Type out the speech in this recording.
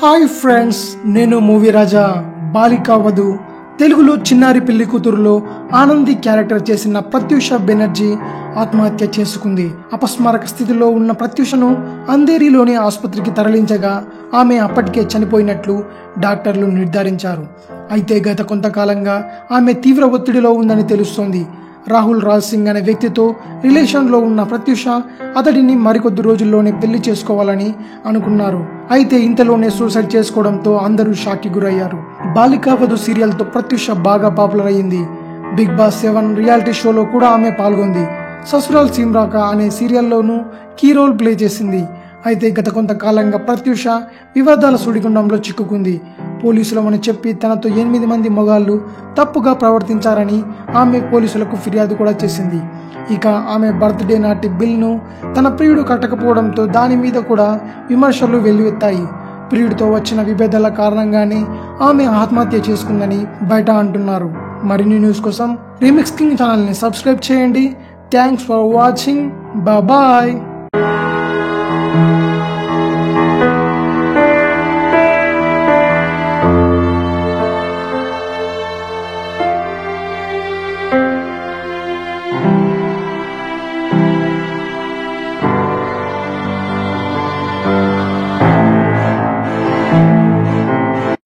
Hi friends, నేను movie రాజా. బాలికా వధు తెలుగులో చిన్నారి పెళ్లి కూతురులో ఆనంది క్యారెక్టర్ చేసిన ప్రత్యూష బెనర్జీ ఆత్మహత్య చేసుకుంది. అపస్మారక స్థితిలో ఉన్న ప్రత్యూషను అంధేరిలోని ఆసుపత్రికి తరలించగా ఆమె అప్పటికే చనిపోయినట్లు డాక్టర్లు నిర్ధారించారు. అయితే గత కొంతకాలంగా ఆమె తీవ్ర ఒత్తిడిలో ఉందని తెలుస్తోంది. రాహుల్ రాజ్ సింగ్ అనే వ్యక్తితో రిలేషన్లో ఉన్న ప్రత్యూష అతడిని మరికొద్ది రోజుల్లోనే పెళ్లి చేసుకోవాలని అనుకున్నారు. అయితే ఇంతలోనే సూసైడ్ చేసుకోవడంతో అందరూ షాక్కి గురయ్యారు. బాలికా వధు సీరియల్తో ప్రత్యూష బాగా పాపులర్ అయ్యింది. బిగ్ బాస్ 7 రియాలిటీ షోలో కూడా ఆమె పాల్గొంది. ససురాల్ సీమ్రాకా అనే సీరియల్లోనూ కీ రోల్ ప్లే చేసింది. అయితే గత కొంతకాలంగా ప్రత్యూష వివాదాల సుడిగుండంలో చిక్కుకుంది. పోలీసులమని చెప్పి తనతో 8 మంది మగాళ్ళు తప్పుగా ప్రవర్తించారని ఆమె పోలీసులకు ఫిర్యాదు కూడా చేసింది. ఇక ఆమె బర్త్డే నాటి బిల్ను తన ప్రియుడు కట్టకపోవడంతో దాని మీద కూడా విమర్శలు వెల్లువెత్తాయి. ప్రియుడితో వచ్చిన విభేదాల కారణంగానే ఆమె ఆత్మహత్య చేసుకుందని బయట అంటున్నారు. మరిన్ని న్యూస్ కోసం రీమిక్స్ కింగ్ ఛానల్ని సబ్స్క్రైబ్ చేయండి. Thanks for watching. బాయ్.